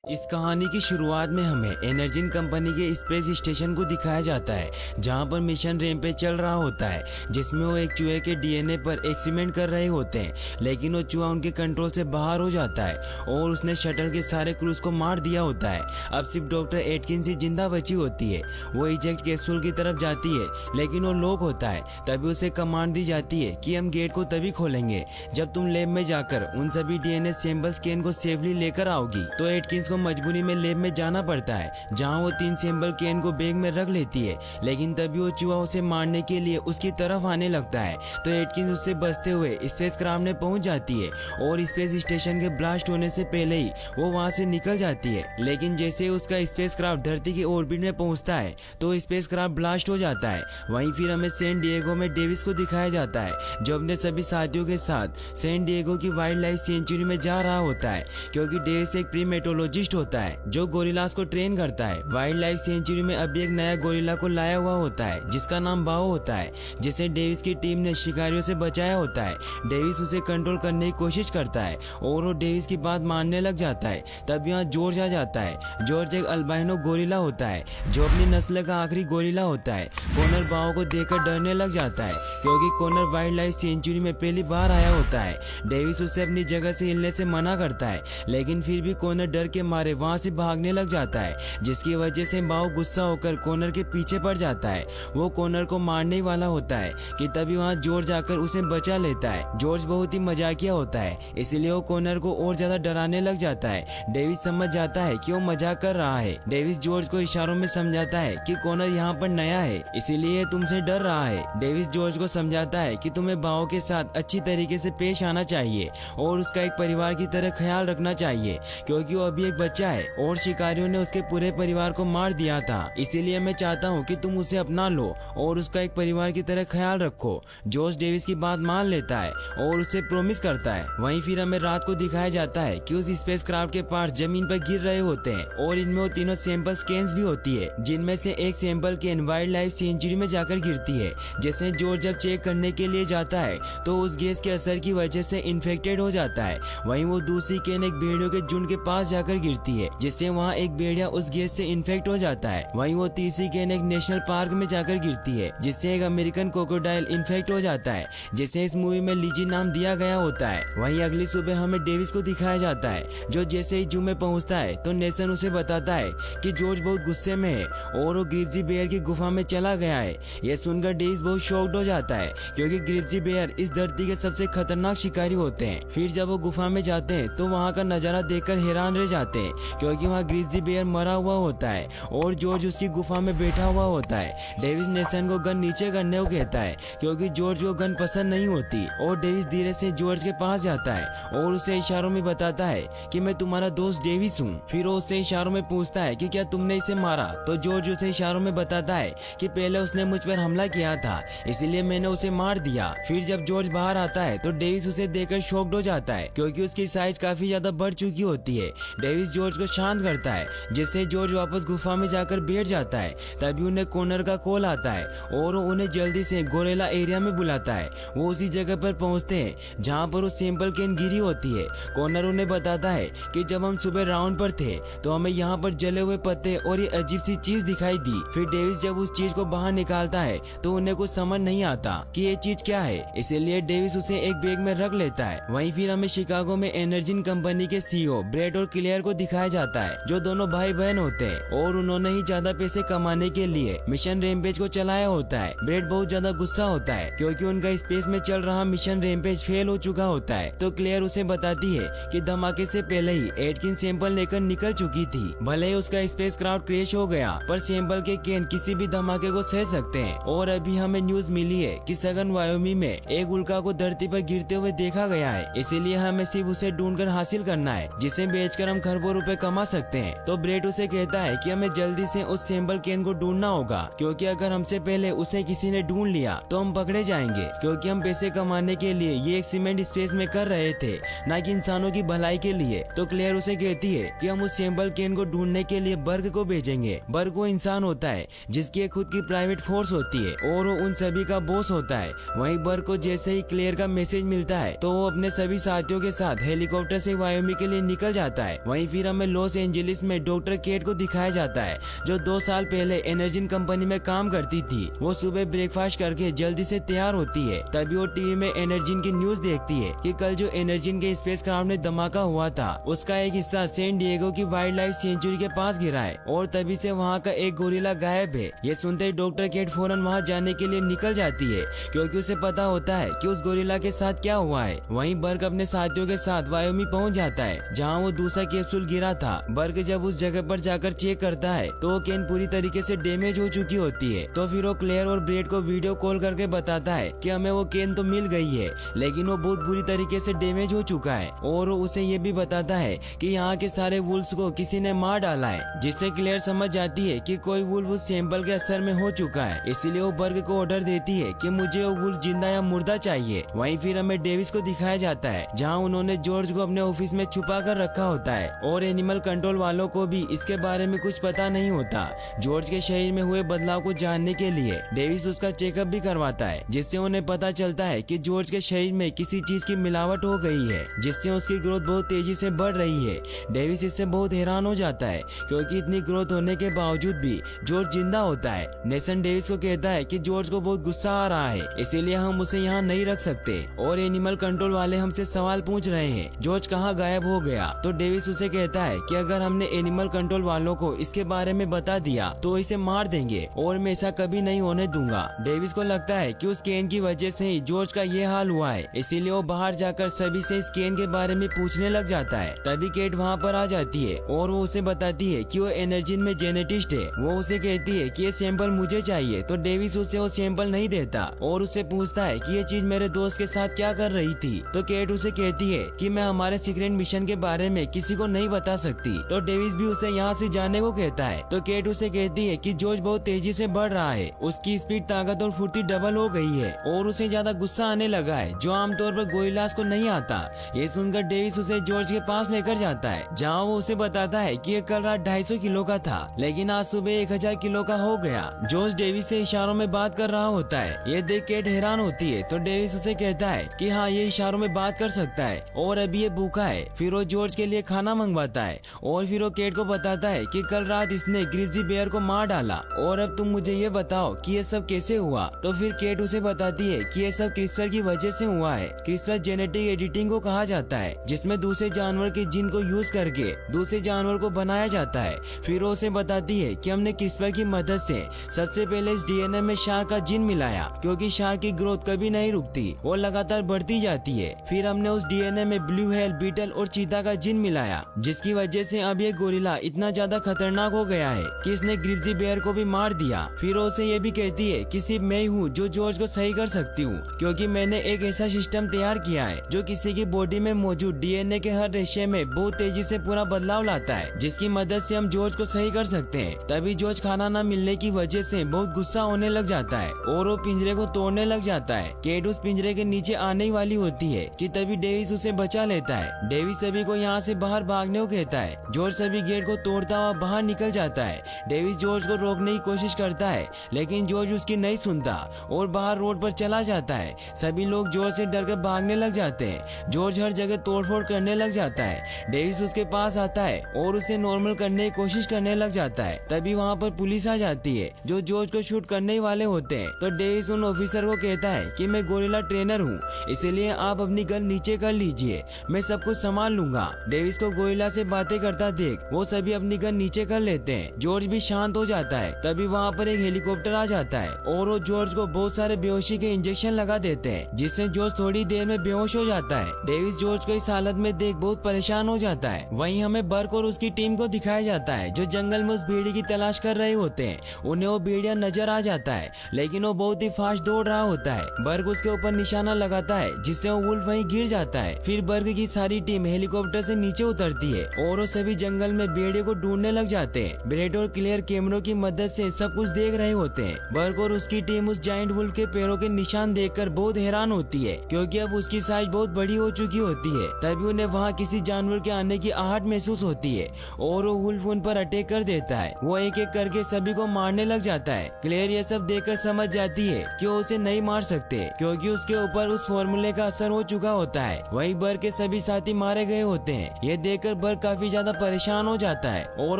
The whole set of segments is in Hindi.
इस कहानी की शुरुआत में हमें एनर्जिन कंपनी के स्पेस स्टेशन को दिखाया जाता है, जहां पर मिशन रैम्पेज चल रहा होता है, जिसमें वो एक चूहे के डीएनए पर एक्सपेरिमेंट कर रहे होते हैं। लेकिन वो चूहा उनके कंट्रोल से बाहर हो जाता है और उसने शटल के सारे क्रूज को मार दिया होता है। अब सिर्फ डॉक्टर एटकिंस ही जिंदा बची होती है। वो इजेक्ट कैप्सूल की तरफ जाती है, लेकिन वो लॉक होता है। तभी उसे कमांड दी जाती है कि हम गेट को तभी खोलेंगे जब तुम लैब में जाकर उन सभी डीएनए सैंपल कैन को सेफली लेकर आओगी। तो एटकिंस को मजबूरी में लैब में जाना पड़ता है, जहां वो 3 सैंपल कैन को बैग में रख लेती है। लेकिन तभी वो चूहा उसे मारने के लिए उसकी तरफ आने लगता है। तो एटकिंस उससे बचते हुए स्पेस क्राफ्ट में पहुंच जाती है और स्पेस स्टेशन के ब्लास्ट होने से पहले ही वो वहां से निकल जाती है। लेकिन जैसे उसका स्पेस क्राफ्ट धरती की ऑर्बिट में पहुंचता है तो स्पेस क्राफ्ट ब्लास्ट हो जाता है। वहीं फिर हमें सैन डिएगो में डेविस को दिखाया जाता है, जो अपने सभी साथियों के साथ सैन डिएगो की वाइल्ड लाइफ सेंचुरी में जा रहा होता है, क्योंकि डेविस एक प्रीमेटोलॉजिस्ट होता है जो गोरिल्लास को ट्रेन करता है। वाइल्ड लाइफ सेंचुरी में अभी एक नया गोरिल्ला को लाया हुआ होता है, जिसका नाम बाओ होता है, जिसे डेविस की टीम ने शिकारियों से बचाया होता है। डेविस उसे कंट्रोल करने की कोशिश करता है और वो डेविस की बात मानने लग जाता है। तब यहाँ जॉर्ज आ जाता है। जॉर्ज एक अल्बाइनो गोरिल्ला होता है, जो अपनी नस्ल का आखिरी गोरिल्ला होता है। कॉनर बाओ को देखकर डरने लग जाता है, क्योंकि कॉनर वाइल्ड लाइफ सेंचुरी में पहली बार आया होता है। डेविस उसे अपनी जगह से हिलने से मना करता है, लेकिन फिर भी कॉनर डर के मारे वहां से भागने लग जाता है, जिसकी वजह से बाओ गुस्सा होकर कॉनर के पीछे पड़ जाता है। वो कॉनर को मारने ही वाला होता है कि तभी वहां जॉर्ज आकर उसे बचा लेता है। जॉर्ज बहुत ही मजाकिया होता है, इसलिए वो कॉनर को और ज्यादा डराने लग जाता है। डेविस समझ जाता है कि वो मजाक कर रहा है। डेविस जॉर्ज को इशारों में समझाता है कि कॉनर यहाँ पर नया है, इसीलिए तुमसे डर रहा है। डेविस जॉर्ज को समझाता है कि तुम्हें बाओ के साथ अच्छी तरीके से पेश आना चाहिए और उसका एक परिवार की तरह ख्याल रखना चाहिए, क्योंकि वो अभी एक बच्चा है और शिकारियों ने उसके पूरे परिवार को मार दिया था। इसीलिए मैं चाहता हूँ कि तुम उसे अपना लो और उसका एक परिवार की तरह ख्याल रखो। जॉर्ज डेविस की बात मान लेता है और उससे प्रॉमिस करता है। वहीं फिर हमें रात को दिखाया जाता है कि उस स्पेस क्राफ्ट के पार्ट्स जमीन पर गिर रहे होते हैं और इनमें वो तीनों सैंपल कैन्स भी होती है, जिनमें से एक sample can wild life sanctuary में जाकर गिरती है। जैसे जॉर्ज जब चेक करने के लिए जाता है तो उस गैस के असर की वजह से इन्फेक्टेड हो जाता है। वहीं वो दूसरी कैन एक भेड़ियों के झुंड के पास जाकर गिरती है, जिससे वहाँ एक भेड़िया उस गैस से इन्फेक्ट हो जाता है। वहीं वो तीसरी कैन एक नेशनल पार्क में जाकर गिरती है, जिससे एक अमेरिकन क्रोकोडाइल इन्फेक्ट हो जाता है, जिसे इस मूवी में लीजी नाम दिया गया होता है। वहीं अगली सुबह हमें डेविस को दिखाया जाता है, जो जैसे ही जू में पहुंचता है तो नेसन उसे बताता है कि जॉर्ज बहुत गुस्से में है और वो ग्रिप्सी बेयर की गुफा में चला गया है। यह सुनकर डेविस बहुत शॉक्ड हो जाता है, क्योंकि ग्रिप्सी बेयर इस धरती के सबसे खतरनाक शिकारी होते हैं। फिर जब वो गुफा में जाते हैं तो वहाँ का नजारा देखकर हैरान रह जाते हैं, क्योंकि वहाँ ग्रिप्सी बेयर मरा हुआ होता है और जॉर्ज उसकी गुफा में बैठा हुआ होता है। डेविस नेसन को गन नीचे करने को कहता है, क्योंकि जॉर्ज को गन पसंद नहीं होती। और डेविस धीरे से जॉर्ज के पास जाता है और उसे इशारों में बताता है कि मैं तुम्हारा दोस्त डेविस हूँ। फिर वो उससे इशारों में पूछता है कि क्या तुमने इसे मारा। तो जॉर्ज उसे इशारों में बताता है कि पहले उसने मुझ पर हमला किया था, इसलिए मैंने उसे मार दिया। फिर जब जॉर्ज बाहर आता है तो डेविस उसे देखकर शॉक्ड हो जाता है, क्योंकि उसकी साइज काफी ज्यादा बढ़ चुकी होती है। डेविस जॉर्ज को शांत करता है, जिससे जॉर्ज वापस गुफा में जाकर बैठ जाता है। तभी उन्हें कॉनर का कॉल आता है और वो उन्हें जल्दी से गोरेला एरिया में बुलाता है। वो उसी जगह पर पहुंचते हैं जहां पर वो सैंपल कैन गिरी होती है। कॉनर उन्हें बताता है कि जब हम सुबह राउंड पर थे तो हमें यहाँ पर जले हुए पत्ते और ये अजीब सी चीज दिखाई दी। फिर डेविस जब उस चीज को बाहर निकालता है तो उन्हें कुछ समझ नहीं आता कि ये चीज क्या है, इसीलिए डेविस उसे एक बैग में रख लेता है। वहीं फिर हमें शिकागो में एनर्जिन कंपनी के सीईओ ब्रेड और क्लेयर को दिखाया जाता है, जो दोनों भाई बहन होते हैं और उन्होंने ही ज्यादा पैसे कमाने के लिए मिशन रैम्पेज को चलाया होता है। ब्रेड बहुत ज्यादा गुस्सा होता है, क्योंकि उनका स्पेस में चल रहा मिशन रैम्पेज फेल हो चुका होता है। तो क्लेयर उसे बताती है कि धमाके से पहले ही एटकिन सैंपल लेकर निकल चुकी थी। भले ही उसका स्पेस क्राफ्ट क्रैश हो गया, पर सैंपल के कैन किसी भी धमाके को सह सकते हैं। और अभी हमें न्यूज मिली है कि सघन वायोमी में एक उल्का को धरती पर गिरते हुए देखा गया है, इसीलिए हमें सिर्फ उसे ढूंढकर हासिल करना है, जिसे बेचकर हम खरबों रुपए कमा सकते हैं। तो ब्रेड उसे कहता है कि हमें जल्दी से उस सैंपल कैन को ढूंढना होगा, क्योंकि अगर हमसे पहले उसे किसी ने ढूंढ लिया तो हम पकड़े जाएंगे, क्योंकि हम पैसे कमाने के लिए ये एक्सपेरिमेंट स्पेस में कर रहे थे, न कि इंसानों की भलाई के लिए। तो क्लेयर उसे कहती है कि हम उस सैंपल कैन को ढूंढने के लिए बर्ग को भेजेंगे। बर्ग वो इंसान होता है जिसकी खुद की प्राइवेट फोर्स होती है और वो उन सभी का बॉस होता है। वहीं बर्ग को जैसे ही क्लेयर का मैसेज मिलता है तो वो अपने सभी साथियों के साथ हेलीकॉप्टर से वायोमी के लिए निकल जाता है। वहीं फिर हमें लॉस एंजलिस में डॉक्टर केट को दिखाया जाता है, जो 2 साल पहले एनर्जिन कंपनी में काम करती थी। वो सुबह ब्रेकफास्ट करके जल्दी से तैयार होती है। तभी वो टीवी में एनर्जिन की न्यूज देखती है कि कल जो एनर्जिन के स्पेस क्राफ्ट में धमाका हुआ था, उसका एक हिस्सा सैन डिएगो की वाइल्ड लाइफ सेंचुरी के पास गिरा है और तभी से वहाँ का एक गोरिल्ला गायब है। ये सुनते ही डॉक्टर केट फौरन वहाँ जाने के लिए निकल जाती है, क्योंकि उसे पता होता है कि उस गोरिल्ला के साथ क्या हुआ है। वहीं बर्ग अपने साथियों के साथ वायोमी पहुँच जाता है, जहाँ वो दूसरा कैप्सूल गिरा था। बर्ग जब उस जगह पर जाकर चेक करता है तो केन पूरी तरीके से डैमेज हो चुकी होती है। तो फिर वो क्लेयर और ब्रेड को वीडियो कॉल करके बताता है कि हमें वो केन तो मिल गई है, लेकिन वो बहुत बुरी तरीके से डैमेज हो चुका है। और उसे ये भी बताता है कि यहाँ के सारे वुल्फ्स को किसी ने मार डाला है, जिससे क्लेयर समझ जाती है कि कोई वुल्फ उस सैंपल के असर में हो चुका है। इसीलिए वो बर्ग को ऑर्डर देती है कि मुझे वो वुल्फ जिंदा या मुर्दा चाहिए। वहीं फिर हमें डेविस को दिखाया जाता है, जहाँ उन्होंने जॉर्ज को अपने ऑफिस में छुपा कर रखा होता है और एनिमल कंट्रोल वालों को भी इसके बारे में कुछ पता नहीं होता। जॉर्ज के शरीर में हुए बदलाव को जानने के लिए डेविस उसका चेकअप भी करवाता है, जिससे उन्हें पता चलता है कि जॉर्ज के शरीर में किसी चीज की मिलावट हो गई है, जिससे उसकी ग्रोथ बहुत तेजी से बढ़ रही है। डेविस इससे बहुत हैरान हो जाता है, क्योंकि इतनी ग्रोथ होने के बावजूद भी जॉर्ज जिंदा होता है। नेसन डेविस को कहता है कि जॉर्ज को बहुत गुस्सा आ रहा है, इसीलिए हम उसे यहाँ नहीं रख सकते। और एनिमल कंट्रोल वाले हमसे सवाल पूछ रहे हैं, जॉर्ज कहाँ गायब हो गया? तो डेविस उसे कहता है कि अगर हमने एनिमल कंट्रोल वालों को इसके बारे में बता दिया तो इसे मार देंगे और मैं ऐसा कभी नहीं होने दूंगा। डेविस को लगता है कि उस केन की वजह से ही जॉर्ज का ये हाल हुआ है, इसीलिए वो बाहर जाकर सभी से इस केन के बारे में पूछने लग जाता है। तभी केट वहाँ पर आ जाती है और वो उसे बताती है कि वो एनर्जिन में जेनेटिस्ट है। वो उसे कहती है कि ये सैंपल मुझे चाहिए, तो डेविस उसे वो सैंपल नहीं देता और उससे पूछता है कि ये चीज मेरे दोस्त के साथ क्या कर रही थी। तो केट उसे कहती है कि मैं हमारे सीक्रेट मिशन के बारे में किसी को नहीं बता सकती। तो डेविस भी उसे यहाँ से जाने को कहता है। तो केट उसे कहती है कि जॉर्ज बहुत तेजी से बढ़ रहा है, उसकी स्पीड, ताकत और फुर्ती डबल हो गई है और उसे ज्यादा गुस्सा आने लगा है, जो आमतौर पर गोरिल्लास को नहीं आता। ये सुनकर डेविस उसे जॉर्ज के पास लेकर जाता है, जहाँ वो उसे बताता है कि ये कल रात 250 किलो का था, लेकिन आज सुबह 1000 किलो का हो गया। जॉर्ज डेविस से इशारों में बात कर रहा होता है। ये देख केट हैरान होती है, तो डेविस उसे कहता है कि हाँ, ये इशारों में बात कर सकता है और अभी ये भूखा है। फिर वो जॉर्ज के लिए खाना मंगवाता है और फिर वो केट को बताता है कि कल रात इसने ग्रिप्सी बेयर को मार डाला और अब तुम मुझे ये बताओ कि ये सब कैसे हुआ। तो फिर केट उसे बताती है कि ये सब क्रिस्पर की वजह से हुआ है। क्रिस्पर जेनेटिक एडिटिंग को कहा जाता है, जिसमें दूसरे जानवर के जीन को यूज करके दूसरे जानवर को बनाया जाता है। फिर वो उसे बताती है कि हमने क्रिस्पर की मदद से सबसे पहले इस डीएनए में शार्क का जीन मिलाया, क्योंकि शार्क की ग्रोथ कभी नहीं रुकती, वो लगातार बढ़ती जाती है। फिर हमने उस डीएनए में ब्लू व्हेल, बीटल और चीता का जीन मिलाया, जिसकी वजह से अब ये गोरिल्ला इतना ज्यादा खतरनाक हो गया है कि इसने ग्रिप्सी बेयर को भी मार दिया। फिर वो उसे ये भी कहती है कि सिर्फ मैं हूँ जो जॉर्ज को सही कर सकती हूँ, क्योंकि मैंने एक ऐसा सिस्टम तैयार किया है जो किसी की बॉडी में मौजूद डीएनए के हर रेशे में बहुत तेजी से पूरा बदलाव लाता है, जिसकी मदद से हम जॉर्ज को सही कर सकते हैं। तभी जॉर्ज खाना न मिलने की वजह से बहुत गुस्सा होने लग जाता है और वो पिंजरे को तोड़ने लग जाता है। केट उस पिंजरे के नीचे आने वाली होती है कि तभी डेविस उसे बचा लेता है। डेविस सभी को यहाँ से बाहर भागने को कहता है। जॉर्ज सभी गेट को तोड़ता हुआ बाहर निकल जाता है। डेविस जॉर्ज को रोकने की कोशिश करता है, लेकिन जॉर्ज उसकी नहीं सुनता और बाहर रोड पर चला जाता है। सभी लोग जॉर्ज से डरकर भागने लग जाते हैं। जॉर्ज हर जगह तोड़फोड़ करने लग जाता है। डेविस उसके पास आता है और उसे नॉर्मल करने की कोशिश करने लग जाता है। तभी वहाँ पर पुलिस आ जाती है, जो जॉर्ज को शूट करने वाले होते हैं। तो डेविस उन ऑफिसर को कहता है कि मैं गोरिल्ला ट्रेनर हूँ, इसलिए आप अपनी गन नीचे कर लीजिए, मैं सब कुछ संभाल लूंगा। डेविस को गोरिल्ला से बातें करता देख वो सभी अपनी गन नीचे कर लेते हैं। जॉर्ज भी शांत हो जाता है। तभी वहाँ पर एक हेलीकॉप्टर आ जाता है और वो जॉर्ज को बहुत सारे बेहोशी के इंजेक्शन लगा देते हैं, जिससे जॉर्ज थोड़ी देर में बेहोश हो जाता है। डेविस जॉर्ज को इस हालत में देख बहुत परेशान हो जाता है। वहीं हमें बर्क और उसकी टीम को दिखाया जाता है, जो जंगल में उस भेड़िए की तलाश कर रहे होते हैं। उन्हें वो भेड़िया नजर आ जाता है, लेकिन वो बहुत ही फास्ट दौड़ रहा होता है। बर्ग उसके ऊपर निशाना लगाता है, जिससे वो वुल्फ वहीं गिर जाता है। फिर बर्ग की सारी टीम हेलीकॉप्टर से नीचे उतरती है और वो सभी जंगल में भेड़िए को ढूंढने लग जाते हैं। ब्रेड और क्लियर कैमरों की मदद से सब कुछ देख रहे होते हैं। बर्ग और उसकी टीम उस जायंट वुल्फ के पैरों के निशान देखकर बहुत हैरान होती है, क्योंकि अब उसकी साइज बहुत बड़ी हो चुकी होती है। तभी उन्हें वहाँ किसी जानवर के आने की आहट महसूस होती है और वो वुल्फ उन पर अटैक कर देता है। वो एक एक करके सभी को मारने लग जाता है। क्लेयर ये सब देखकर समझ जाती है कि वो उसे नहीं मार सकते, क्योंकि उसके ऊपर उस फॉर्मूले का असर हो चुका होता है। वहीं बर्ग के सभी साथी मारे गए होते हैं। ये देखकर बर्क काफी ज्यादा परेशान हो जाता है और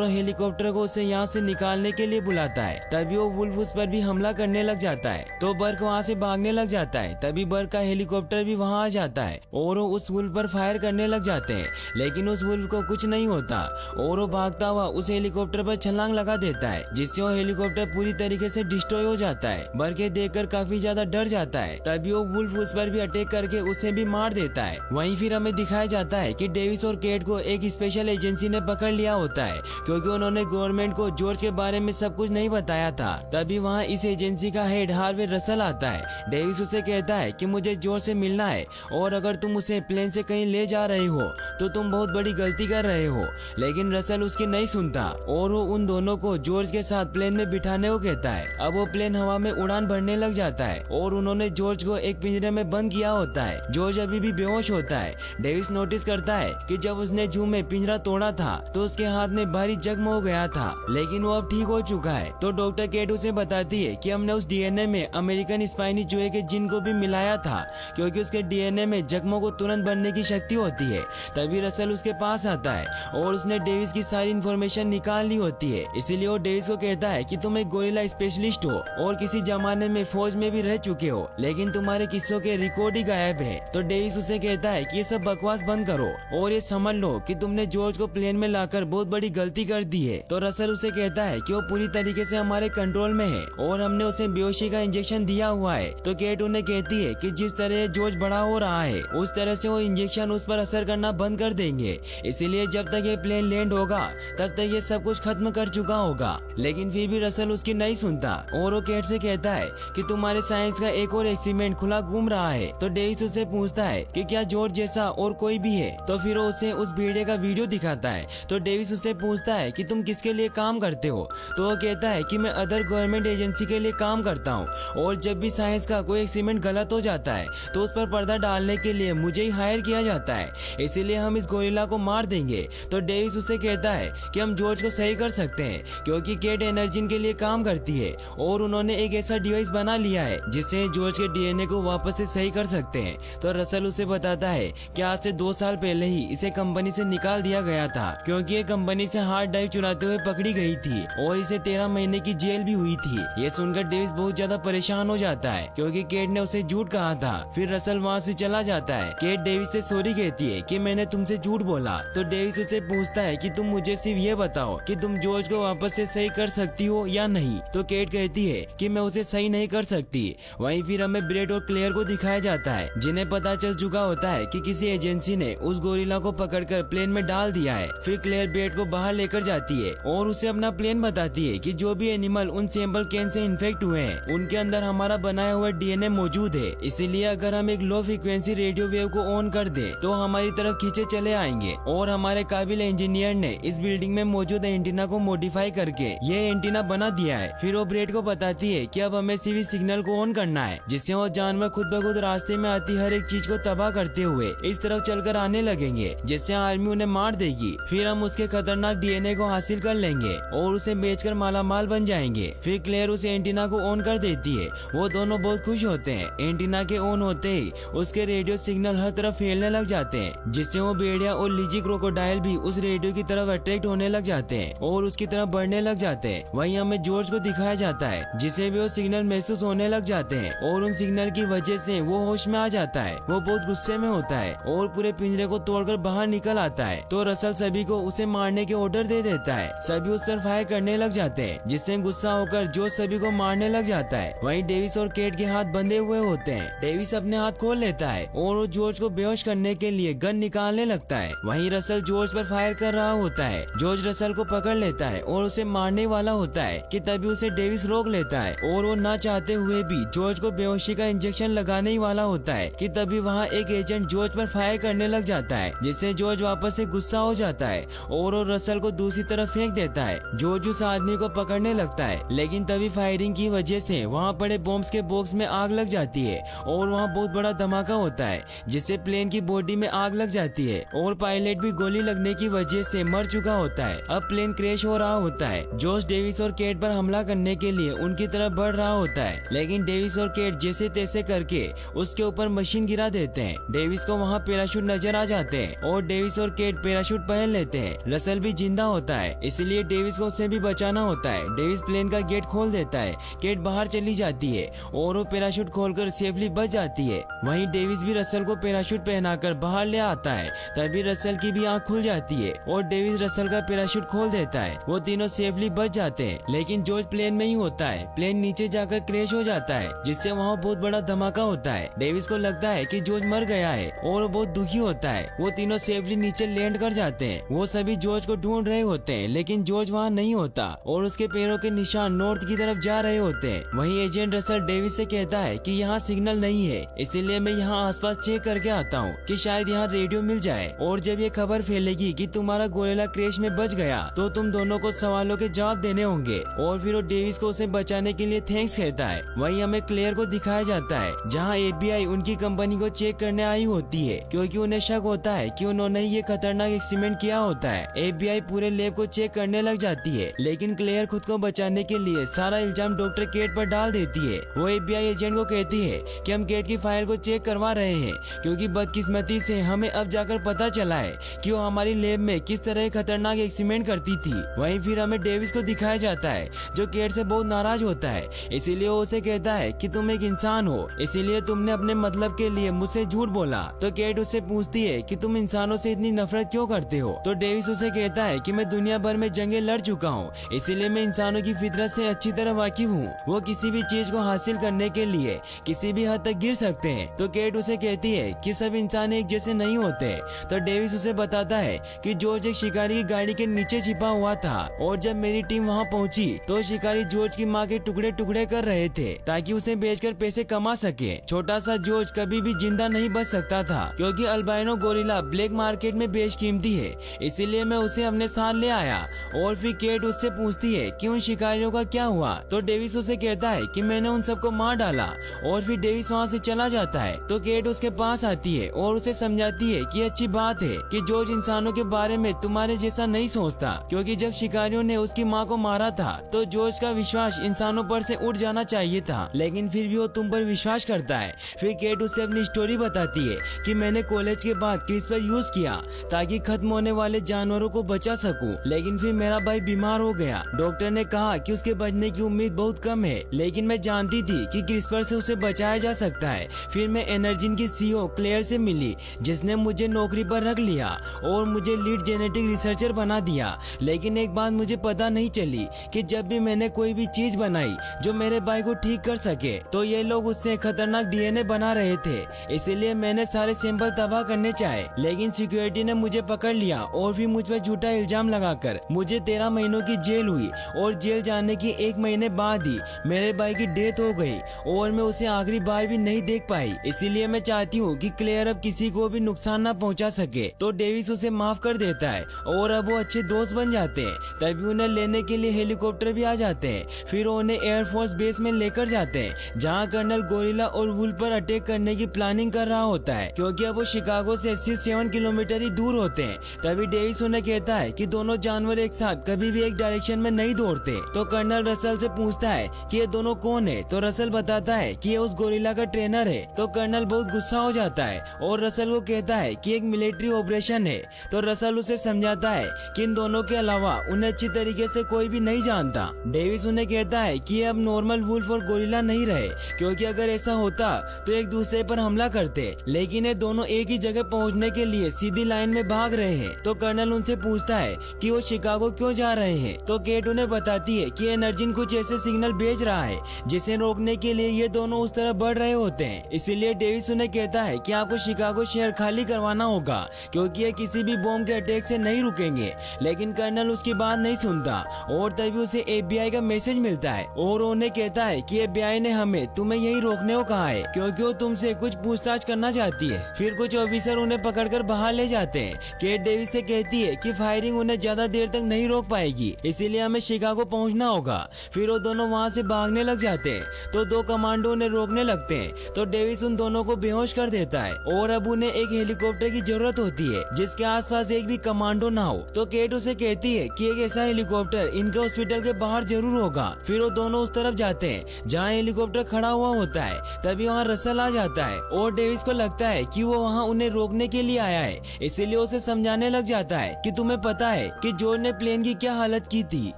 वो हेलीकॉप्टर को उसे यहाँ से निकालने के लिए बुलाता है। तभी वो वुल्फ उस पर भी हमला करने लग जाता है तो बर्क वहाँ से भागने लग जाता है। तभी बर्क का हेलीकॉप्टर भी वहाँ आ जाता है और वो उस वुल्फ पर फायर करने लग जाते हैं, लेकिन उस वुल्फ को कुछ नहीं होता और वो भागता हुआ उस हेलीकॉप्टर पर छलांग लगा देता है, जिससे वो हेलीकॉप्टर पूरी तरीके से डिस्ट्रॉय हो जाता है। बर्क ये देखकर काफी ज्यादा डर जाता है। तभी वो वुल्फ उस पर भी अटैक करके उसे भी मार देता है। वहीं फिर हमें दिखाया जाता है कि डेविस और केट को एक स्पेशल एजेंसी ने पकड़ लिया होता है, क्योंकि उन्होंने गवर्नमेंट को जॉर्ज के बारे में सब कुछ नहीं बताया था। तभी वहाँ इस एजेंसी का हेड हार्वे रसल आता है। डेविस उसे कहता है कि मुझे जॉर्ज से मिलना है और अगर तुम उसे प्लेन से कहीं ले जा रहे हो तो तुम बहुत बड़ी गलती कर रहे हो। लेकिन रसल उसकी नहीं सुनता और वो उन दोनों को जॉर्ज के साथ प्लेन में बिठाने को कहता है। अब वो प्लेन हवा में उड़ान भरने लग जाता है और उन्होंने जॉर्ज को एक पिंजरे में बंद किया होता है। जॉर्ज अभी भी बेहोश होता है। डेविस नोटिस करता है कि जब उसने जू में पिंजरा तोड़ा था तो उसके हाथ में भारी जख्म हो गया था, लेकिन वो अब ठीक हो चुका है। तो डॉक्टर केट उसे बताती है कि हमने उस डीएनए में अमेरिकन स्पाइनी चूहे के जिन को भी मिलाया था, क्योंकि उसके डीएनए में जख्मों को तुरंत बनने की शक्ति होती है। तभी रसल उसके पास आता है और उसने डेविस की सारी इन्फॉर्मेशन निकाल ली होती है। इसीलिए वो डेविस को कहता है कि तुम एक गोरिल्ला स्पेशलिस्ट हो और किसी जमाने में फौज में भी रह चुके हो, लेकिन तुम्हारे किस्सों के रिकॉर्ड ही गायब है। तो डेविस उसे कहता है कि ये सब बकवास बंद करो और ये समझ लो कि तुमने जॉर्ज को प्लेन में लाकर बहुत बड़ी गलती कर दी है। तो रसल उसे कहता है कि वो पूरी तरीके से हमारे कंट्रोल में है और हमने उसे बेहोशी का इंजेक्शन दिया हुआ है। तो केट उन्हें कहती है कि जिस तरह जॉर्ज बड़ा हो रहा है उस तरह से वो इंजेक्शन उस पर असर करना बंद कर देंगे, इसीलिए जब तक ये प्लेन लैंड होगा तब तक ये सब कुछ खत्म कर चुका होगा। लेकिन फिर भी रसल उसकी नहीं सुनता और वो केट से कहता है कि तुम्हारे साइंस का एक और एक्सपेरिमेंट खुला घूम रहा है। तो डेविस उससे पूछता है कि क्या जॉर्ज जैसा और कोई भी है। तो फिर वो उसे उस भेड़िए का वीडियो दिखाता है। तो डेविस उससे पूछता है कि तुम किसके लिए काम करते हो। तो वो कहता है कि मैं अदर गवर्नमेंट एजेंसी के लिए काम करता हूँ और जब भी साइंस का कोई एक्सपेरिमेंट गलत हो जाता है तो उस पर पर्दा डालने के लिए मुझे ही हायर किया जाता है, इसीलिए हम इस गोरिल्ला को मार देंगे। तो डेविस उससे कहता है कि हम जॉर्ज को सही कर सकते हैं, क्योंकि केट एनर्जिन के लिए काम करती है और उन्होंने एक ऐसा डिवाइस बना लिया है जिससे जॉर्ज के डीएनए को वापस से सही कर सकते हैं। तो रसल उसे बताता है कि आज से 2 साल पहले ही इसे कंपनी से निकाल दिया गया था, क्योंकि ये कंपनी से हार्ड ड्राइव चुराते हुए पकड़ी गई थी और इसे 13 महीने की जेल भी हुई थी। ये सुनकर डेविस बहुत ज्यादा परेशान हो जाता है, क्योंकि केट ने उसे झूठ कहा था। फिर रसल वहाँ से चला जाता है। केट डेविस से सॉरी कहती है कि मैंने तुमसे झूठ बोला। तो डेविस उसे पूछता है कि तुम मुझे सिर्फ ये बताओ कि तुम जॉर्ज को वापस से सही कर सकती हो या नहीं। तो केट कहती है कि मैं उसे सही नहीं कर सकती। वहीं फिर हमें ब्रेड और क्लेयर को दिखाया जाता है, जिन्हें पता चल चुका होता है कि किसी एजेंसी ने उस गोरिल्ला को पकड़कर प्लेन में डाल दिया है। फिर क्लेयर ब्रेड को बाहर लेकर जाती है और उसे अपना प्लेन बताती है कि जो भी एनिमल उन सैंपल कैन से इन्फेक्ट हुए हैं उनके अंदर हमारा बनाया हुआ डीएनए मौजूद है, इसीलिए अगर हम एक लो फ्रीक्वेंसी रेडियो वेव को ऑन कर दे तो हमारी तरफ खींचे चले आएंगे। और हमारे काबिल इंजीनियर ने इस बिल्डिंग में मौजूद एंटीना को मॉडिफाई करके ये एंटीना बना दिया है। फिर वो ब्रेड को बताती है कि अब हमें सीवी सिग्नल को ऑन करना है, जिससे वो जानवर खुद ब खुद रास्ते में आती हर एक चीज को तबाह करते हुए इस तरफ चलकर आने लगेंगे, जिससे आर्मी उन्हें मार देगी। फिर हम उसके खतरनाक डीएनए को हासिल कर लेंगे और उसे बेचकर मालामाल बन जाएंगे। फिर क्लेयर उस एंटीना को ऑन कर देती है। वो दोनों बहुत खुश होते हैं। एंटीना के ऑन होते ही उसके रेडियो सिग्नल हर तरफ फैलने लग जाते हैं, जिससे वो भेड़िया और लीजी क्रोकोडाइल भी उस रेडियो की तरफ अट्रैक्ट होने लग जाते हैं और उसकी तरफ बढ़ने लग जाते हैं। वहीं हमें जॉर्ज को दिखाया जाता है, जिसे भी वो सिग्नल महसूस होने लग जाते हैं और उन सिग्नल की वजह से वो होश में आ जाता है। वो बहुत गुस्से में होता है और पूरे पिंजरे को तोड़कर बाहर निकल आता है। तो रसल सभी को उसे मारने के ऑर्डर दे देता है। सभी उस पर फायर करने लग जाते हैं, जिससे गुस्सा होकर जॉर्ज सभी को मारने लग जाता है। वहीं डेविस और केट के हाथ बंधे हुए होते हैं। डेविस अपने हाथ खोल लेता है और वो जॉर्ज को बेहोश करने के लिए गन निकालने लगता है। वहीं रसल जॉर्ज पर फायर कर रहा होता है। जॉर्ज रसल को पकड़ लेता है और उसे मारने वाला होता है कि तभी उसे डेविस रोक लेता है और वो ना चाहते हुए भी जॉर्ज को बेहोशी का इंजेक्शन लगाने ही वाला होता है कि तभी वहाँ एक एजेंट जॉर्ज पर फायर करने लग जाता है, जिससे जॉर्ज वापस से गुस्सा हो जाता है और वो रसल को दूसरी तरफ फेंक देता है। जॉर्ज उस आदमी को पकड़ने लगता है, लेकिन तभी फायरिंग की वजह से वहाँ पड़े बॉम्ब्स के बॉक्स में आग लग जाती है और वहाँ बहुत बड़ा धमाका होता है, जिससे प्लेन की बॉडी में आग लग जाती है और पायलट भी गोली लगने की वजह से मर चुका होता है। अब प्लेन क्रैश हो रहा होता है। जॉर्ज डेविस और केट पर हमला करने के लिए उनकी तरफ बढ़ रहा होता है, लेकिन डेविस और केट जैसे तैसे करके उसके ऊपर मशीन गिरा देते हैं। डेविस को वहाँ पैराशूट नजर आ जाते हैं और डेविस और केट केट पैराशूट पहन लेते हैं। रसल भी जिंदा होता है, इसलिए डेविस को उसे भी बचाना होता है। डेविस प्लेन का गेट खोल देता है, केट बाहर चली जाती है और वो पैराशूट खोलकर सेफली बच जाती है। वहीं डेविस भी रसल को पैराशूट पहनाकर बाहर ले आता है। तभी रसल की भी आंख खुल जाती है और डेविस रसल का पैराशूट खोल देता है। वो तीनों सेफली बच जाते हैं, लेकिन जॉर्ज प्लेन में ही होता है। प्लेन नीचे जाकर क्रैश हो जाता है, जिससे वहाँ बहुत बड़ा धमाका होता है। डेविस को लगता है कि जॉर्ज मर गया है और वो बहुत दुखी होता है। वो तीनों सेफली नीचे लैंड कर जाते हैं। वो सभी जॉर्ज को ढूंढ रहे होते हैं, लेकिन जॉर्ज वहाँ नहीं होता और उसके पैरों के निशान नॉर्थ की तरफ जा रहे होते हैं। वहीं एजेंट रसल डेविस से कहता है कि यहाँ सिग्नल नहीं है, इसीलिए मैं यहाँ आसपास चेक करके आता हूँ कि शायद यहाँ रेडियो मिल जाए। और जब ये खबर फैलेगी कि तुम्हारा गोरिल्ला क्रैश में बच गया तो तुम दोनों को सवालों के जवाब देने होंगे। और फिर वो डेविस को उसे बचाने के लिए थैंक्स कहता है। वहीं हमें क्लेयर को दिखाया जाता है, जहाँ FBI उनकी कंपनी को चेक करने आई होती है, क्योंकि उन्हें शक होता है कि उन्होंने ये खतरनाक एक्सपेरिमेंट किया होता है। FBI पूरे लैब को चेक करने लग जाती है, लेकिन क्लेयर खुद को बचाने के लिए सारा इल्जाम डॉक्टर केट पर डाल देती है। वो FBI एजेंट को कहती है कि हम केट की फाइल को चेक करवा रहे हैं, क्योंकि बदकिस्मती से हमें अब जाकर पता चला है कि वो हमारी लैब में किस तरह खतरनाक एक्सपेरिमेंट करती थी। वहीं फिर हमें डेविस को दिखाया जाता है, जो केट से बहुत नाराज होता है। इसीलिए वो उसे कहता है कि तुम एक इंसान हो, इसीलिए तुमने अपने मतलब के लिए मुझसे झूठ बोला। तो केट उससे पूछती है कि तुम इंसानों से इतनी नफरत क्यों करते हो। तो डेविस उसे कहता है कि मैं दुनिया भर में जंगें लड़ चुका हूँ, इसीलिए मैं इंसानों की फितरत से अच्छी तरह वाकिफ हूँ। वो किसी भी चीज को हासिल करने के लिए किसी भी हद तक गिर सकते हैं। तो केट उसे कहती है कि सब इंसान एक जैसे नहीं होते। तो डेविस उसे बताता है कि जॉर्ज एक शिकारी की गाड़ी के नीचे छिपा हुआ था, और जब मेरी टीम वहाँ पहुँची तो शिकारी जॉर्ज की माँ के टुकड़े टुकड़े कर रहे थे ताकि उसे बेचकर पैसे कमा सके। छोटा सा जॉर्ज कभी भी जिंदा नहीं बच सकता था, क्योंकि अल्बाइनो गोरिल्ला ब्लैक मार्केट में बेशकीमती है, इसीलिए मैं उसे अपने साथ ले आया। और फिर केट उससे पूछती है कि उन शिकारियों का क्या हुआ। तो डेविस उसे कहता है कि मैंने उन सबको मार डाला। और फिर डेविस वहाँ से चला जाता है। तो केट उसके पास आती है और उसे समझाती है कि अच्छी बात है कि जॉर्ज इंसानों के बारे में तुम्हारे जैसा नहीं सोचता, क्योंकि जब शिकारियों ने उसकी माँ को मारा था तो जॉर्ज का विश्वास इंसानों पर से उठ जाना चाहिए था, लेकिन फिर भी वो तुम पर विश्वास करता है। फिर केट उससे अपनी स्टोरी बताती है कि मैंने कॉलेज के बाद क्रिस्पर यूज किया ताकि खत्म होने वाले जानवरों को बचा सकूं, लेकिन फिर मेरा भाई बीमार हो गया। डॉक्टर ने कहा कि उसके बचने की उम्मीद बहुत कम है, लेकिन मैं जानती थी कि क्रिस्पर से उसे बचाया जा सकता है। फिर मैं एनर्जिन की CEO क्लेयर से मिली, जिसने मुझे नौकरी पर रख लिया और मुझे लीड जेनेटिक रिसर्चर बना दिया। लेकिन एक बात मुझे पता नहीं चली कि जब भी मैंने कोई भी चीज बनाई जो मेरे भाई को ठीक कर सके, तो ये लोग उससे खतरनाक DNA बना रहे थे। इसीलिए मैंने सारे सैंपल तबाह करने चाहे, लेकिन सिक्योरिटी ने मुझे पकड़ लिया और फिर मुझ पर झूठा इल्जाम लगाकर मुझे 13 महीनों की जेल हुई। और जेल जाने के 1 महीने बाद ही मेरे भाई की डेथ हो गई और मैं उसे आखिरी बार भी नहीं देख पाई। इसीलिए मैं चाहती हूँ कि क्लेयर अब किसी को भी नुकसान न पहुँचा सके। तो डेविस उसे माफ कर देता है और अब वो अच्छे दोस्त बन जाते हैं। तभी उन्हें लेने के लिए हेलीकॉप्टर भी आ जाते हैं। फिर उन्हें एयरफोर्स बेस में लेकर जाते हैं, जहाँ कर्नल गोरिल्ला और वुल्फ पर अटैक करने की प्लानिंग कर रहा होता है, क्योंकि अब वो शिकागो से 87 किलोमीटर ही दूर होते हैं। तभी डेविस उन्हें कहता है कि दोनों जानवर एक साथ कभी भी एक डायरेक्शन में नहीं दौड़ते। तो कर्नल रसल से पूछता है कि ये दोनों कौन है। तो रसल बताता है कि ये उस गोरिल्ला का ट्रेनर है। तो कर्नल बहुत गुस्सा हो जाता है और रसल को कहता है कि एक मिलिट्री ऑपरेशन है। तो रसल उसे समझाता है कि इन दोनों के अलावा उन्हें अच्छी तरीके से कोई भी नहीं जानता। डेविस उन्हें कहता है कि ये अब नॉर्मल वुल्फ और गोरिल्ला नहीं रहे, क्योंकि अगर ऐसा होता तो एक दूसरे पर हमला करते, लेकिन ये दोनों एक ही जगह पहुंचने के लिए सीधी लाइन में भाग रहे हैं। तो कर्नल उनसे पूछता है कि वो शिकागो क्यों जा रहे हैं। तो केट उन्हें बताती है कि एनर्जिन कुछ ऐसे सिग्नल भेज रहा है जिसे रोकने के लिए ये दोनों उस तरफ बढ़ रहे होते हैं। इसीलिए डेविस उन्हें कहता है कि आपको शिकागो शहर खाली करवाना होगा, क्योंकि ये किसी भी बॉम्ब के अटैक से नहीं रुकेंगे। लेकिन कर्नल उसकी बात नहीं सुनता और तभी उसे FBI का मैसेज मिलता है और उन्हें कहता है कि FBI ने हमें तुम्हें यही रोकने को कहा है, क्योंकि वो तुमसे कुछ पूछताछ करना चाहती है। फिर कुछ ऑफिसर उन्हें पकड़कर बाहर ले जाते हैं। केट डेविस से कहती है कि फायरिंग उन्हें ज्यादा देर तक नहीं रोक पाएगी, इसीलिए हमें शिकागो पहुंचना होगा। फिर वो दोनों वहां से भागने लग जाते हैं। तो 2 कमांडो उन्हें रोकने लगते हैं। तो डेविस उन दोनों को बेहोश कर देता है और अब उन्हें एक हेलीकॉप्टर की जरूरत होती है जिसके आसपास एक भी कमांडो ना हो। तो केट उसे कहती है कि एक ऐसा हेलीकॉप्टर इनके हॉस्पिटल के बाहर जरूर होगा। फिर वो दोनों उस तरफ जाते हैं जहाँ हेलीकॉप्टर खड़ा हुआ होता है। तभी वहाँ रसल आ जाता है और डेविस को लगता है कि वो वहाँ उन्हें रोकने के लिए आया है, इसीलिए उसे समझाने लग जाता है कि तुम्हें पता है कि जॉर्ज ने प्लेन की क्या हालत की थी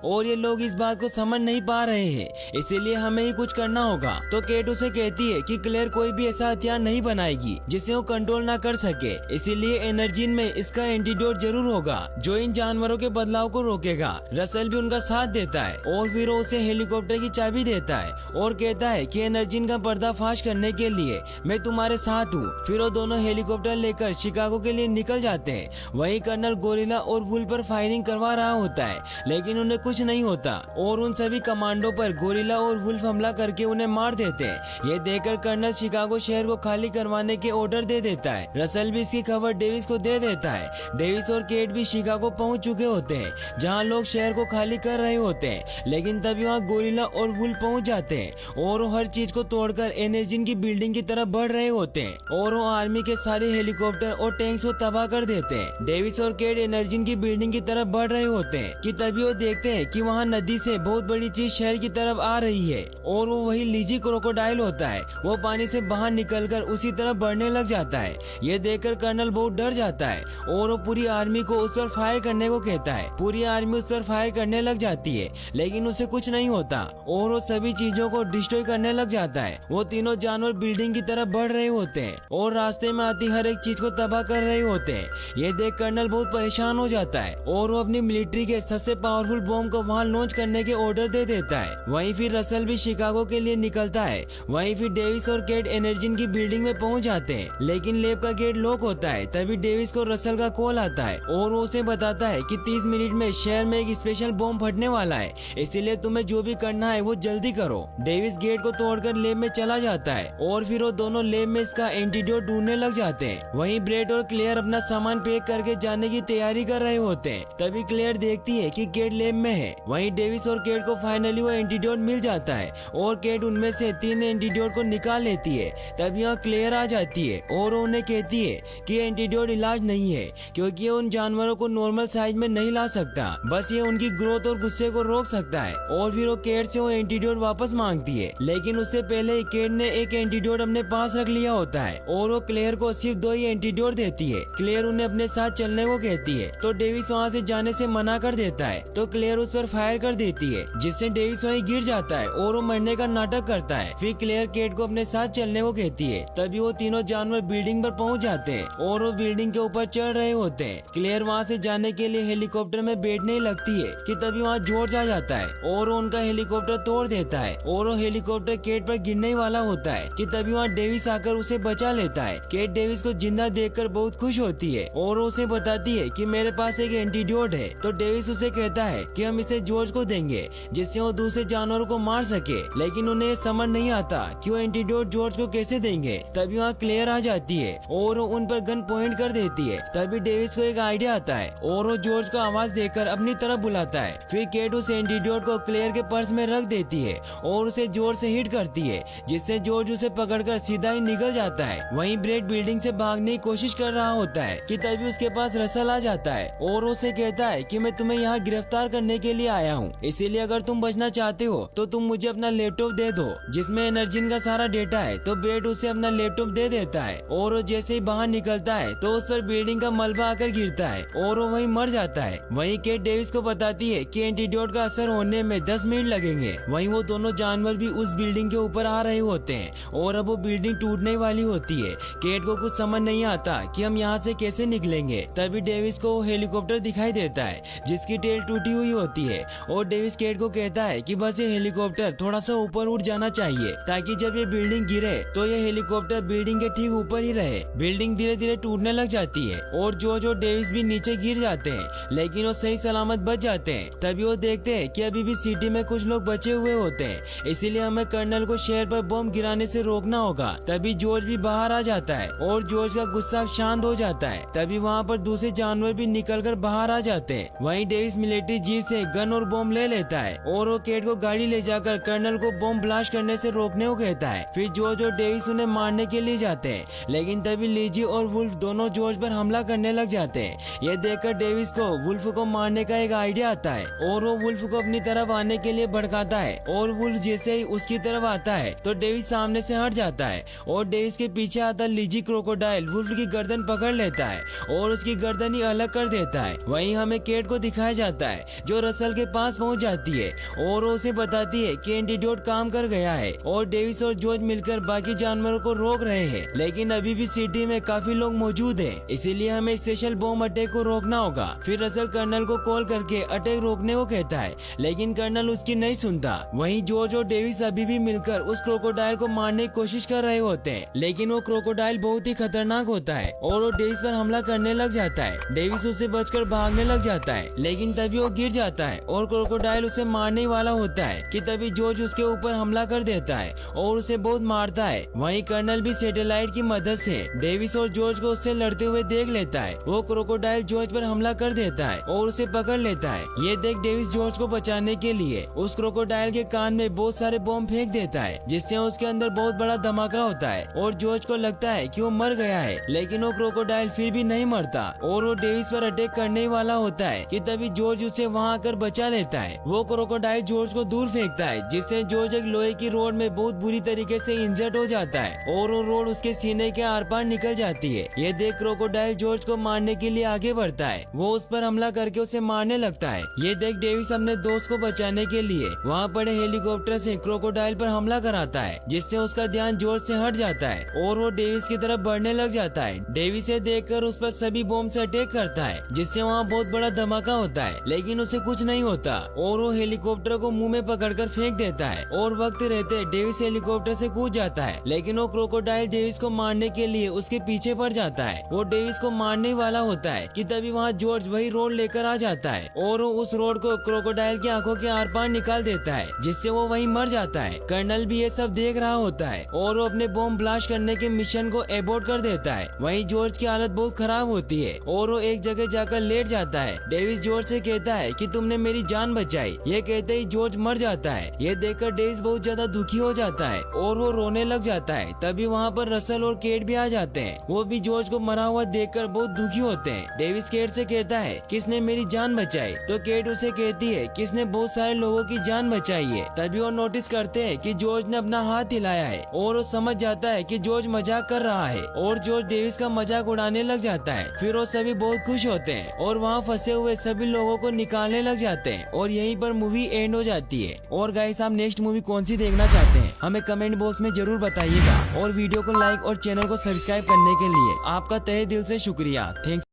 और ये लोग इस बात को समझ नहीं पा रहे हैं, इसीलिए हमें ही कुछ करना होगा। तो केट उसे कहती है कि क्लेयर कोई भी ऐसा हथियार नहीं बनाएगी जिसे वो कंट्रोल ना कर सके, इसीलिए एनर्जी में इसका एंटीडोट जरूर होगा जो इन जानवरों के बदलाव को रोकेगा। रसल भी उनका साथ देता है और फिर वो उसे हेलीकॉप्टर की चाबी देता है और कहता है कि एनर्जी का पर्दाफाश करने के लिए मैं तुम्हारे साथ हूँ। फिर वो दोनों हेलीकॉप्टर लेकर शिकागो के लिए निकल जाते हैं। वहीं कर्नल गोरिल्ला और वुल्फ पर फायरिंग करवा रहा होता है, लेकिन उन्हें कुछ नहीं होता और उन सभी कमांडो पर गोरिल्ला और वुल्फ हमला करके उन्हें मार देते हैं। ये देखकर कर्नल शिकागो शहर को खाली करवाने के ऑर्डर दे देता है। रसल भी इसकी खबर डेविस को दे देता है। डेविस और केट भी शिकागो पहुंच चुके होते हैं जहां लोग शहर को खाली कर रहे होते हैं, लेकिन तभी वहां गोरिल्ला और वुल्फ पहुंच जाते हैं और वो हर चीज को तोड़कर एनर्जी की बिल्डिंग की तरफ बढ़ रहे होते हैं और वो आर्मी के सारे हेलीकॉप्टर और टैंक्स को तबाह कर देते हैं। डेविस और केट एनर्जी की बिल्डिंग की तरफ बढ़ रहे होते हैं कि तभी वो देखते हैं कि वहाँ नदी से बहुत बड़ी चीज शहर की तरफ आ रही है और वो वही लीजी क्रोकोडाइल होता है। वो पानी से बाहर निकलकर उसी तरफ बढ़ने लग जाता है। ये देखकर कर्नल बहुत डर जाता है और वो पूरी आर्मी को उस पर फायर करने को कहता है। पूरी आर्मी उस पर फायर करने लग जाती है, लेकिन उसे कुछ नहीं होता और वो सभी चीजों को डिस्ट्रॉय करने लग जाता है। वो तीनों जानवर बिल्डिंग की तरफ बढ़ रहे होते हैं और रास्ते में आती हर एक चीज को तबाह कर रहे होते हैं। ये देख कर्नल बहुत परेशान हो जाता है और वो अपनी मिलिट्री के सबसे पावरफुल बॉम्ब को वहाँ लॉन्च करने के ऑर्डर दे देता है। वहीं फिर रसल भी शिकागो के लिए निकलता है। वहीं फिर डेविस और केट एनर्जी की बिल्डिंग में पहुंच जाते हैं, लेकिन लैब का गेट लॉक होता है। तभी डेविस को रसल का कॉल आता है और वो उसे बताता है कि 30 मिनट में शहर में एक स्पेशल बॉम्ब फटने वाला है, इसीलिए तुम्हें जो भी करना है वो जल्दी करो। डेविस गेट को तोड़कर लैब में चला जाता है और फिर वो दोनों लैब में इसका एंटीडोट ढूंढने लग जाते हैं। वहीं ब्रेड और क्लेयर अपना सामान पैक करके जाने की तैयारी कर रहे होते हैं। तभी क्लेयर देखती है कि केट लैब में है। वहीं डेविस और केट को फाइनली वो एंटीडोट मिल जाता है और केट उनमें से 3 एंटीडोट को निकाल लेती है। तभी यहाँ क्लेयर आ जाती है और उन्हें कहती है कि एंटीडोट इलाज नहीं है, क्योंकि ये उन जानवरों को नॉर्मल साइज में नहीं ला सकता, बस ये उनकी ग्रोथ और गुस्से को रोक सकता है। और फिर वो केट से वो एंटीडोट वापस मांगती है, लेकिन उससे पहले ही केट ने एक एंटीडोट अपने पास रख लिया होता है और वो क्लेयर को सिर्फ 2 ही एंटीडोट देती है। क्लेयर उन्हें अपने साथ चलने को कहती है तो डेविस वहाँ से जाने से मना कर देता है। तो क्लेयर उस पर फायर कर देती है, जिससे डेविस वहीं गिर जाता है और वो मरने का नाटक करता है। फिर क्लेयर केट को अपने साथ चलने को कहती है। तभी वो तीनों जानवर बिल्डिंग पर पहुंच जाते हैं और वो बिल्डिंग के ऊपर चढ़ रहे होते हैं। क्लेयर वहाँ से जाने के लिए हेलीकॉप्टर में बैठने ही लगती है कि तभी वहाँ जॉर्ज आ जाता है और वो उनका हेलीकॉप्टर तोड़ देता है और वो हेलीकॉप्टर केट पर गिरने ही वाला होता है कि तभी वहाँ डेविस आकर उसे बचा लेता है। केट डेविस को जिंदा देखकर बहुत खुश होती है और उसे बताती है कि मेरे पास एक एंटीडोट है। तो डेविस उसे कहता है कि हम इसे जॉर्ज को देंगे जिससे वो दूसरे जानवरों को मार सके, लेकिन उन्हें ये समझ नहीं आता कि वो एंटीडोट जॉर्ज को कैसे देंगे। तभी वहाँ क्लेयर आ जाती है और वो उन पर गन पॉइंट कर देती है। तभी डेविस को एक आइडिया आता है और वो जॉर्ज को आवाज देकर अपनी तरफ बुलाता है। फिर केट उस एंटीडोट को क्लेयर के पर्स में रख देती है और उसे जोर से हिट करती है, जिससे जॉर्ज उसे पकड़कर सीधा ही निकल जाता है। वहीं ब्रेड बिल्डिंग से भागने की कोशिश कर रहा होता है कि तभी उसके पास रसल आ जाता है और उसे कहता है कि मैं तुम्हें यहाँ गिरफ्तार करने के लिए आया हूँ, इसीलिए अगर तुम बचना चाहते हो तो तुम मुझे अपना लैपटॉप दे दो जिसमें एनर्जी का सारा डेटा है। तो ब्रेड उसे अपना लैपटॉप दे देता है और वो जैसे ही बाहर निकलता है तो उस पर बिल्डिंग का मलबा आकर गिरता है और वो वहीं मर जाता है। वहीं केट डेविस को बताती है कि एंटीडोट का असर होने में 10 मिनट लगेंगे। वहीं वो दोनों जानवर भी उस बिल्डिंग के ऊपर आ रहे होते हैं और अब वो बिल्डिंग टूटने वाली होती है। केट को कुछ समझ नहीं आता कि हम यहाँ से कैसे निकलेंगे। तभी डेविस को हेलीकॉप्टर दिखाई देता है जिसकी टेल टूटी हुई होती है और डेविस केट को कहता है कि बस ये हेलीकॉप्टर थोड़ा सा ऊपर उठ जाना चाहिए ताकि जब ये बिल्डिंग गिरे तो ये हेलीकॉप्टर बिल्डिंग के ठीक ऊपर ही रहे। बिल्डिंग धीरे धीरे टूटने लग जाती है और जो डेविस भी नीचे गिर जाते हैं, लेकिन वो सही सलामत बच जाते हैं। तभी वो देखते हैं कि अभी भी सिटी में कुछ लोग बचे हुए होते हैं, इसीलिए हमें कर्नल को शहर पर बम गिराने से रोकना होगा। तभी जॉर्ज भी बाहर आ जाता है और जॉर्ज का गुस्सा शांत हो जाता है। तभी वहाँ पर दूसरे जानवर भी निकलकर बाहर आ जाते हैं। वहीं डेविस मिलिट्री जीप से गन और बम ले लेता है और वो केट को गाड़ी ले जाकर कर्नल को बम ब्लास्ट करने से रोकने को कहता है। फिर जॉर्ज और डेविस उन्हें मारने के लिए जाते हैं, लेकिन तभी लीजी और वुल्फ दोनों जॉर्ज पर हमला करने लग जाते हैं। ये देखकर डेविस को वुल्फ को मारने का एक आइडिया आता है और वो वुल्फ को अपनी तरफ आने के लिए भड़काता है और वुल्फ जैसे ही उसकी तरफ आता है तो डेविस सामने से हट जाता है और डेविस के पीछे आता लीजी क्रोकोडाइल वुल्फ की गर्दन पकड़ लेता है और उसकी गर्दन ही अलग कर देता है। वहीं हमें केट को दिखाया जाता है जो रसल के पास पहुंच जाती है और उसे बताती है कि एंटीडोट काम कर गया है और डेविस और जॉर्ज मिलकर बाकी जानवरों को रोक रहे हैं, लेकिन अभी भी सिटी में काफी लोग मौजूद हैं, इसीलिए हमें स्पेशल बॉम्ब अटैक को रोकना होगा। फिर रसल कर्नल को कॉल करके अटैक रोकने को कहता है, लेकिन कर्नल उसकी नहीं सुनता। वहीं जॉर्ज और डेविस अभी भी मिलकर उस क्रोकोडाइल को मारने की कोशिश कर रहे होते हैं, लेकिन वो क्रोकोडाइल बहुत ही खतरनाक होता है और वो डेविस पर हमला करने लग जाता है। डेविस उससे बचकर भागने लग जाता है, लेकिन तभी वो गिर जाता है और क्रोकोडाइल उसे मारने वाला होता है कि तभी जॉर्ज उसके ऊपर हमला कर देता है और उसे बहुत मारता है। वहीं कर्नल भी सैटेलाइट की मदद से डेविस और जॉर्ज को उससे लड़ते हुए देख लेता है। वो क्रोकोडाइल जॉर्ज पर हमला कर देता है और उसे पकड़ लेता है। ये देख डेविस जॉर्ज को बचाने के लिए उस क्रोकोडाइल के कान में बहुत सारे बॉम्ब फेंक देता है, जिससे उसके अंदर बहुत बड़ा धमाका होता है और जॉर्ज को लगता है कि वो मर गया है, लेकिन वो क्रोकोडाइल फिर भी नहीं मरता और वो डेविस पर अटैक करने वाला होता है कि तभी जॉर्ज उसे वहाँ आकर बचा लेता है। वो क्रोकोडाइल जॉर्ज को दूर फेंकता है, जिससे जॉर्ज एक लोहे की रोड में बहुत बुरी तरीके से इंजर्ड हो जाता है और वो रोड उसके सीने के आर पार निकल जाती है। ये देख क्रोकोडाइल जॉर्ज को मारने के लिए आगे बढ़ता है। वो उस पर हमला करके उसे मारने लगता है। ये देख डेविस अपने दोस्त को बचाने के लिए वहाँ पड़े हेलीकॉप्टर से क्रोकोडाइल पर हमला कराता है, जिससे उसका ध्यान जॉर्ज से हट जाता है और वो डेविस की तरफ बढ़ने लग जाता है। डेविस से देखकर उस पर सभी बॉम्ब से अटैक करता है, जिससे वहाँ बहुत बड़ा धमाका होता है, लेकिन उसे कुछ नहीं होता और वो हेलीकॉप्टर को मुंह में पकड़कर फेंक देता है और वक्त रहते डेविस हेलीकॉप्टर से कूद जाता है, लेकिन वो क्रोकोडाइल डेविस को मारने के लिए उसके पीछे पड़ जाता है। वो डेविस को मारने वाला होता है कि तभी वहाँ जॉर्ज वही रोड लेकर आ जाता है और वो उस रोड को क्रोकोडाइल की आंखों के आर पार निकाल देता है, जिससे वो वहीं मर जाता है। कर्नल भी ये सब देख रहा होता है और वो अपने बॉम्ब ब्लास्ट करने के मिशन को एबॉर्ट कर देता है। वहीं जॉर्ज की हालत बहुत खराब होती है और वो एक जगह जाकर लेट जाता है। डेविस जॉर्ज से कहता है कि तुमने मेरी जान बचाई। ये कहते ही जॉर्ज मर जाता है। ये देखकर डेविस बहुत ज्यादा दुखी हो जाता है और वो रोने लग जाता है। तभी वहाँ पर रसल और केट भी आ जाते हैं। वो भी जॉर्ज को मरा हुआ देखकर बहुत दुखी होते हैं। डेविस केट से कहता है किसने मेरी जान बचाई, तो केट उसे कहती है किसने बहुत सारे लोगों की जान बचाई है। तभी वो नोटिस करते हैं कि जॉर्ज ने अपना हाथ हिलाया है और वो समझ जाता है कि जॉर्ज मजाक कर रहा है और जॉर्ज डेविस का मजाक उड़ाने लग जाता है। फिर वो सभी बहुत खुश होते हैं और वहाँ फंसे हुए सभी लोगों को निकालने लग जाते हैं और यहीं पर मूवी एंड हो जाती है। और गाइस, आप नेक्स्ट मूवी कौन सी देखना चाहते हैं हमें कमेंट बॉक्स में जरूर बताइएगा और वीडियो को लाइक और चैनल को सब्सक्राइब करने के लिए आपका तहे दिल से शुक्रिया। थैंक्स।